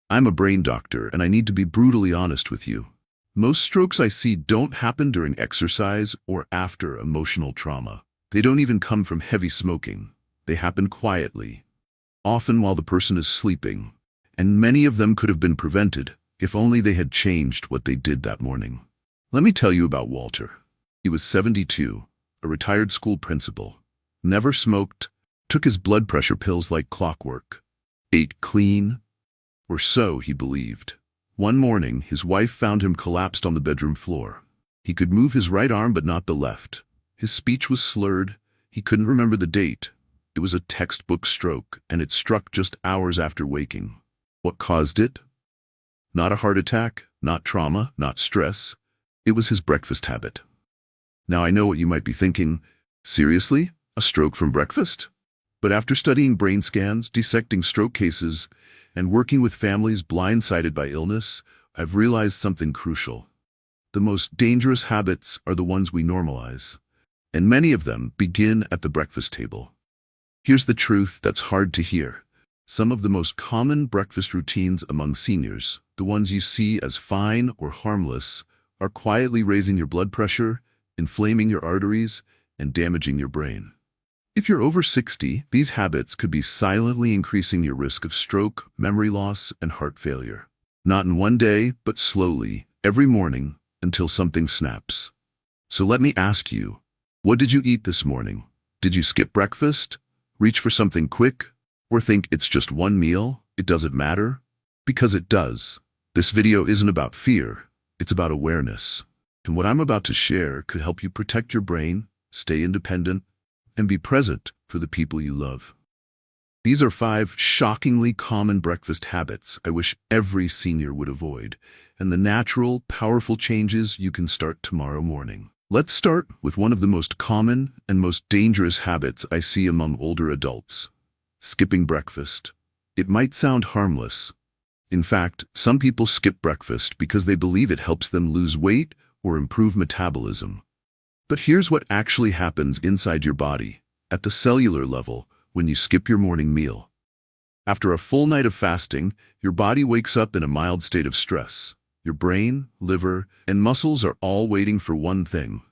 I'm a brain doctor, and I need to be brutally honest with you. Most strokes I see don't happen during exercise or after emotional trauma. They don't even come from heavy smoking. They happen quietly, often while the person is sleeping, and many of them could have been prevented if only they had changed what they did that morning. Let me tell you about Walter. He was 72, a retired school principal, never smoked, took his blood pressure pills like clockwork, ate clean, or so he believed. One morning, his wife found him collapsed on the bedroom floor. He could move his right arm but not the left. His speech was slurred. He couldn't remember the date. It was a textbook stroke, and it struck just hours after waking. What caused it? Not a heart attack, not trauma, not stress. It was his breakfast habit. Now I know what you might be thinking. Seriously? A stroke from breakfast? But after studying brain scans, dissecting stroke cases, and working with families blindsided by illness, I've realized something crucial. The most dangerous habits are the ones we normalize, and many of them begin at the breakfast table. Here's the truth that's hard to hear. Some of the most common breakfast routines among seniors, the ones you see as fine or harmless, are quietly raising your blood pressure, inflaming your arteries, and damaging your brain. If you're over 60, these habits could be silently increasing your risk of stroke, memory loss, and heart failure. Not in one day, but slowly, every morning, until something snaps. So let me ask you, what did you eat this morning? Did you skip breakfast? Reach for something quick? Or think it's just one meal? It doesn't matter? Because it does. This video isn't about fear, it's about awareness. And what I'm about to share could help you protect your brain, stay independent, and be present for the people you love. These are 5 shockingly common breakfast habits I wish every senior would avoid, and the natural, powerful changes you can start tomorrow morning. Let's start with one of the most common and most dangerous habits I see among older adults: skipping breakfast. It might sound harmless. In fact, some people skip breakfast because they believe it helps them lose weight or improve metabolism. But here's what actually happens inside your body, at the cellular level, when you skip your morning meal. After a full night of fasting, your body wakes up in a mild state of stress. Your brain, liver, and muscles are all waiting for one thing: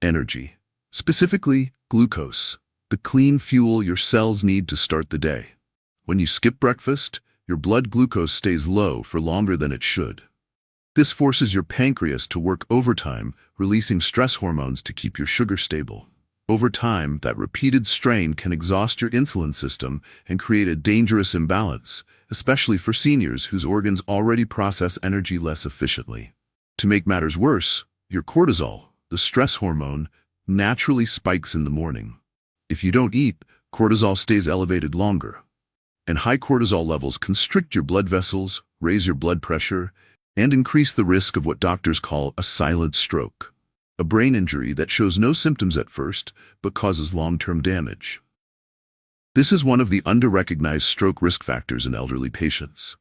energy. Specifically, glucose, the clean fuel your cells need to start the day. When you skip breakfast, your blood glucose stays low for longer than it should. This forces your pancreas to work overtime, releasing stress hormones to keep your sugar stable. Over time, that repeated strain can exhaust your insulin system and create a dangerous imbalance, especially for seniors whose organs already process energy less efficiently. To make matters worse, your cortisol, the stress hormone, naturally spikes in the morning. If you don't eat, cortisol stays elevated longer. And high cortisol levels constrict your blood vessels, raise your blood pressure, and increase the risk of what doctors call a silent stroke, a brain injury that shows no symptoms at first but causes long-term damage. This is one of the under-recognized stroke risk factors in elderly patients.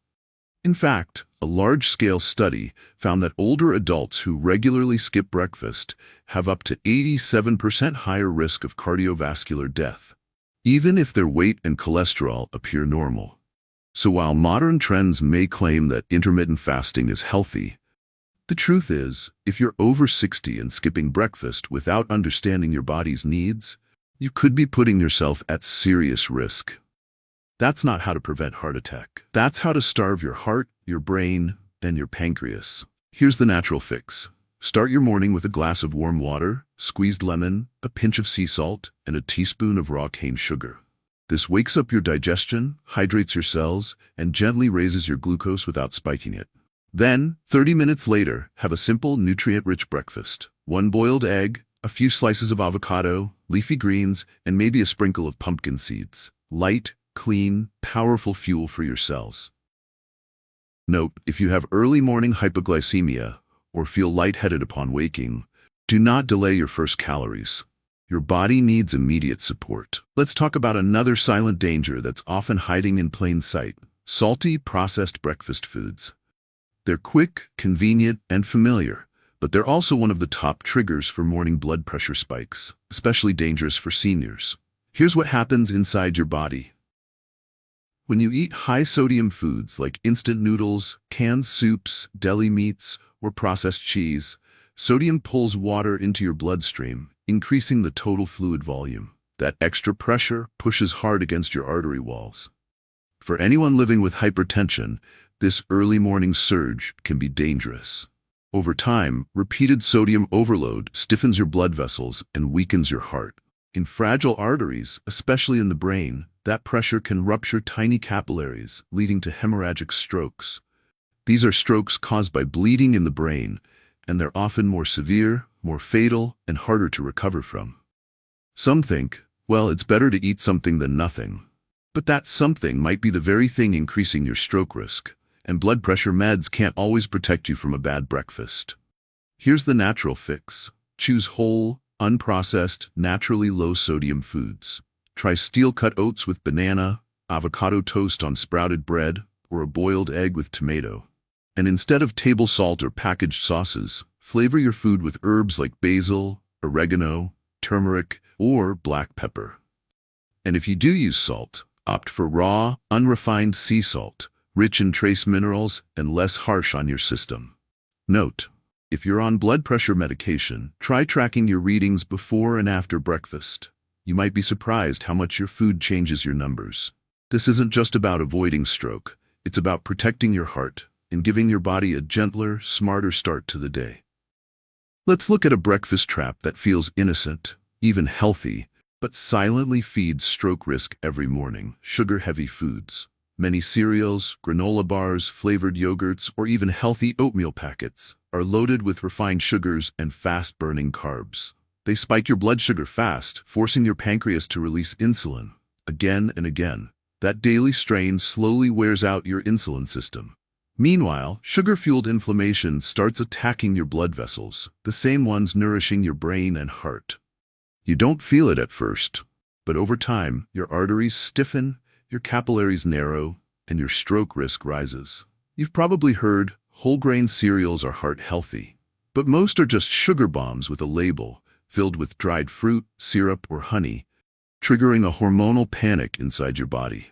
In fact, a large-scale study found that older adults who regularly skip breakfast have up to 87% higher risk of cardiovascular death, even if their weight and cholesterol appear normal. So while modern trends may claim that intermittent fasting is healthy, the truth is, if you're over 60 and skipping breakfast without understanding your body's needs, you could be putting yourself at serious risk. That's not how to prevent heart attack. That's how to starve your heart, your brain, and your pancreas. Here's the natural fix. Start your morning with a glass of warm water, squeezed lemon, a pinch of sea salt, and a teaspoon of raw cane sugar. This wakes up your digestion, hydrates your cells, and gently raises your glucose without spiking it. Then, 30 minutes later, have a simple, nutrient-rich breakfast. 1 boiled egg, a few slices of avocado, leafy greens, and maybe a sprinkle of pumpkin seeds. Light, clean, powerful fuel for your cells. Note, if you have early morning hypoglycemia or feel lightheaded upon waking, do not delay your first calories. Your body needs immediate support. Let's talk about another silent danger that's often hiding in plain sight: salty, processed breakfast foods. They're quick, convenient, and familiar, but they're also one of the top triggers for morning blood pressure spikes, especially dangerous for seniors. Here's what happens inside your body. When you eat high-sodium foods like instant noodles, canned soups, deli meats, or processed cheese, sodium pulls water into your bloodstream, increasing the total fluid volume. That extra pressure pushes hard against your artery walls. For anyone living with hypertension, this early morning surge can be dangerous. Over time, repeated sodium overload stiffens your blood vessels and weakens your heart. In fragile arteries, especially in the brain, that pressure can rupture tiny capillaries, leading to hemorrhagic strokes. These are strokes caused by bleeding in the brain, and they're often more severe, more fatal, and harder to recover from. Some think, well, it's better to eat something than nothing. But that something might be the very thing increasing your stroke risk, and blood pressure meds can't always protect you from a bad breakfast. Here's the natural fix. Choose whole, unprocessed, naturally low-sodium foods. Try steel-cut oats with banana, avocado toast on sprouted bread, or a boiled egg with tomato. And instead of table salt or packaged sauces, flavor your food with herbs like basil, oregano, turmeric, or black pepper. And if you do use salt, opt for raw, unrefined sea salt, rich in trace minerals and less harsh on your system. Note: if you're on blood pressure medication, try tracking your readings before and after breakfast. You might be surprised how much your food changes your numbers. This isn't just about avoiding stroke, it's about protecting your heart and giving your body a gentler, smarter start to the day. Let's look at a breakfast trap that feels innocent, even healthy, but silently feeds stroke risk every morning: sugar-heavy foods. Many cereals, granola bars, flavored yogurts, or even healthy oatmeal packets are loaded with refined sugars and fast-burning carbs. They spike your blood sugar fast, forcing your pancreas to release insulin again and again. That daily strain slowly wears out your insulin system. Meanwhile, sugar-fueled inflammation starts attacking your blood vessels, the same ones nourishing your brain and heart. You don't feel it at first, but over time, your arteries stiffen, your capillaries narrow, and your stroke risk rises. You've probably heard whole grain cereals are heart healthy, but most are just sugar bombs with a label, filled with dried fruit, syrup, or honey, triggering a hormonal panic inside your body.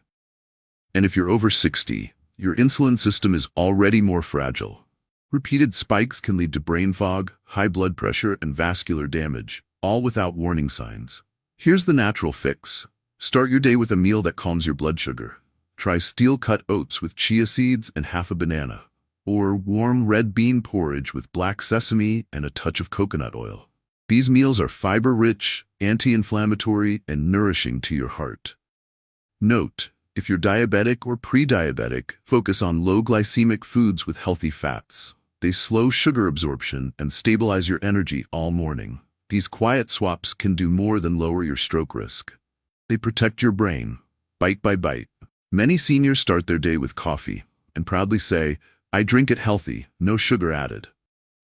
And if you're over 60, your insulin system is already more fragile. Repeated spikes can lead to brain fog, high blood pressure, and vascular damage, all without warning signs. Here's the natural fix. Start your day with a meal that calms your blood sugar. Try steel-cut oats with chia seeds and half a banana, or warm red bean porridge with black sesame and a touch of coconut oil. These meals are fiber-rich, anti-inflammatory, and nourishing to your heart. Note: if you're diabetic or pre-diabetic, focus on low glycemic foods with healthy fats. They slow sugar absorption and stabilize your energy all morning. These quiet swaps can do more than lower your stroke risk. They protect your brain, bite by bite. Many seniors start their day with coffee and proudly say, "I drink it healthy, no sugar added."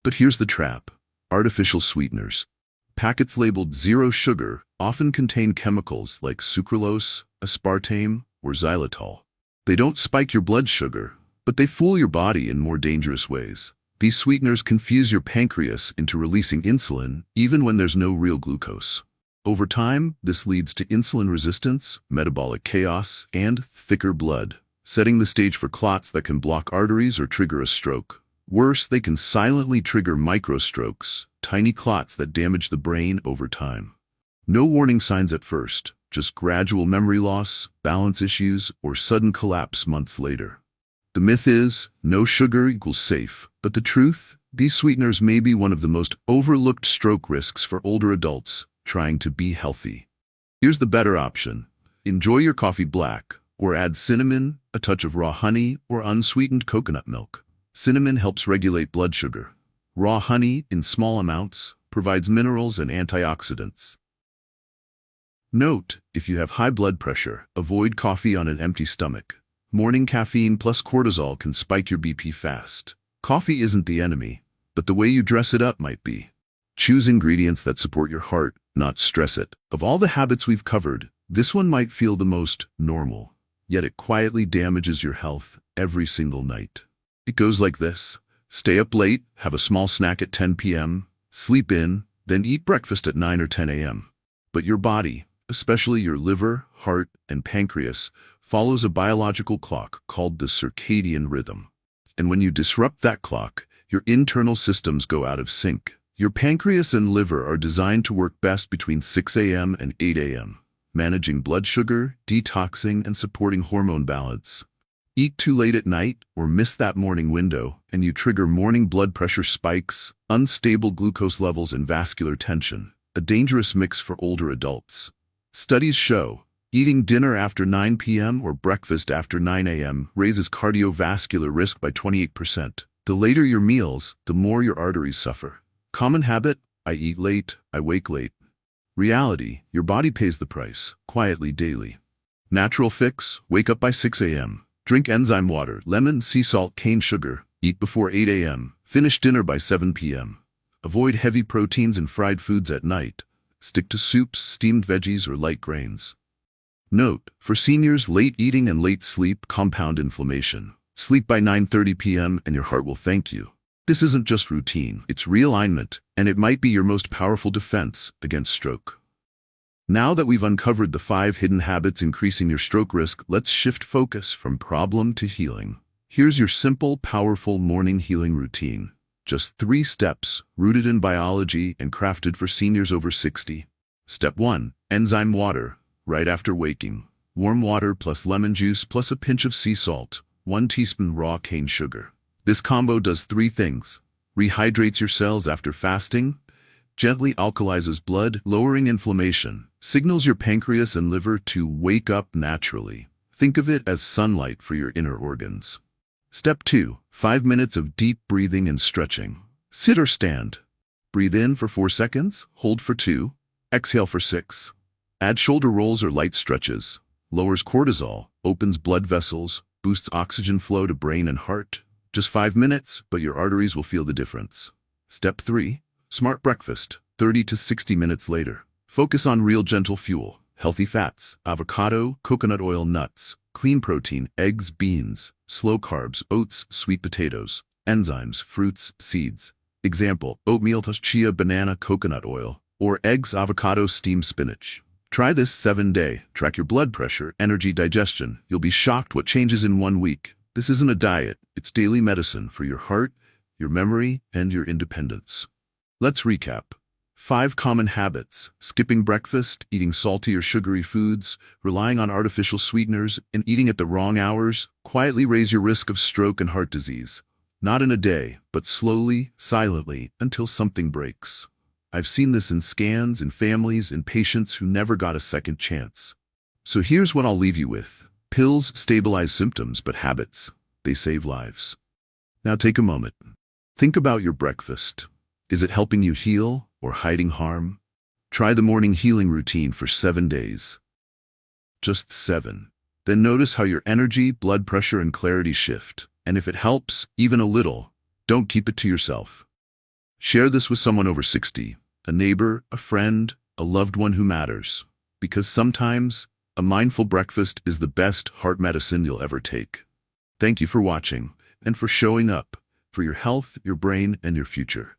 But here's the trap: artificial sweeteners. Packets labeled zero sugar often contain chemicals like sucralose, aspartame, or xylitol. They don't spike your blood sugar, but they fool your body in more dangerous ways. These sweeteners confuse your pancreas into releasing insulin even when there's no real glucose. Over time, this leads to insulin resistance, metabolic chaos, and thicker blood, setting the stage for clots that can block arteries or trigger a stroke. Worse, they can silently trigger microstrokes, tiny clots that damage the brain over time. No warning signs at first, just gradual memory loss, balance issues, or sudden collapse months later. The myth is, no sugar equals safe, but the truth? These sweeteners may be one of the most overlooked stroke risks for older adults trying to be healthy. Here's the better option. Enjoy your coffee black, or add cinnamon, a touch of raw honey, or unsweetened coconut milk. Cinnamon helps regulate blood sugar. Raw honey, in small amounts, provides minerals and antioxidants. Note: if you have high blood pressure, avoid coffee on an empty stomach. Morning caffeine plus cortisol can spike your BP fast. Coffee isn't the enemy, but the way you dress it up might be. Choose ingredients that support your heart, not stress it. Of all the habits we've covered, this one might feel the most normal, yet it quietly damages your health every single night. It goes like this: stay up late, have a small snack at 10 p.m., sleep in, then eat breakfast at 9 or 10 a.m. But your body, especially your liver, heart, and pancreas, follows a biological clock called the circadian rhythm. And when you disrupt that clock, your internal systems go out of sync. Your pancreas and liver are designed to work best between 6 a.m. and 8 a.m., managing blood sugar, detoxing, and supporting hormone balance. Eat too late at night or miss that morning window, and you trigger morning blood pressure spikes, unstable glucose levels, and vascular tension, a dangerous mix for older adults. Studies show eating dinner after 9 p.m. or breakfast after 9 a.m. raises cardiovascular risk by 28%. The later your meals, the more your arteries suffer. Common habit: I eat late, I wake late. Reality: your body pays the price, quietly daily. Natural fix: wake up by 6 a.m. Drink enzyme water, lemon, sea salt, cane sugar. Eat before 8 a.m. Finish dinner by 7 p.m. Avoid heavy proteins and fried foods at night. Stick to soups, steamed veggies, or light grains. Note: for seniors, late eating and late sleep compound inflammation. Sleep by 9:30 p.m. and your heart will thank you. This isn't just routine, it's realignment, and it might be your most powerful defense against stroke. Now that we've uncovered the 5 hidden habits increasing your stroke risk, let's shift focus from problem to healing. Here's your simple, powerful morning healing routine. Just 3 steps, rooted in biology and crafted for seniors over 60. Step 1. Enzyme water, right after waking. Warm water plus lemon juice plus a pinch of sea salt, 1 teaspoon raw cane sugar. This combo does 3 things. Rehydrates your cells after fasting, gently alkalizes blood, lowering inflammation, signals your pancreas and liver to wake up naturally. Think of it as sunlight for your inner organs. Step 2. 5 minutes of deep breathing and stretching. Sit or stand. Breathe in for 4 seconds, hold for 2, exhale for 6. Add shoulder rolls or light stretches. Lowers cortisol, opens blood vessels, boosts oxygen flow to brain and heart. Just 5 minutes, but your arteries will feel the difference. Step 3. Smart breakfast, 30 to 60 minutes later. Focus on real gentle fuel, healthy fats, avocado, coconut oil, nuts, clean protein, eggs, beans, slow carbs, oats, sweet potatoes, enzymes, fruits, seeds. Example: oatmeal plus chia, banana, coconut oil, or eggs, avocado, steamed spinach. Try this 7-day. Track your blood pressure, energy, digestion. You'll be shocked what changes in 1 week. This isn't a diet, it's daily medicine for your heart, your memory, and your independence. Let's recap. 5 common habits: skipping breakfast, eating salty or sugary foods, relying on artificial sweeteners, and eating at the wrong hours quietly raise your risk of stroke and heart disease. Not in a day, but slowly, silently, until something breaks. I've seen this in scans, in families, in patients who never got a second chance. So here's what I'll leave you with. Pills stabilize symptoms, but habits, they save lives. Now take a moment. Think about your breakfast. Is it helping you heal or hiding harm? Try the morning healing routine for 7 days. Just 7. Then notice how your energy, blood pressure, and clarity shift. And if it helps, even a little, don't keep it to yourself. Share this with someone over 60, a neighbor, a friend, a loved one who matters. Because sometimes, a mindful breakfast is the best heart medicine you'll ever take. Thank you for watching, and for showing up, for your health, your brain, and your future.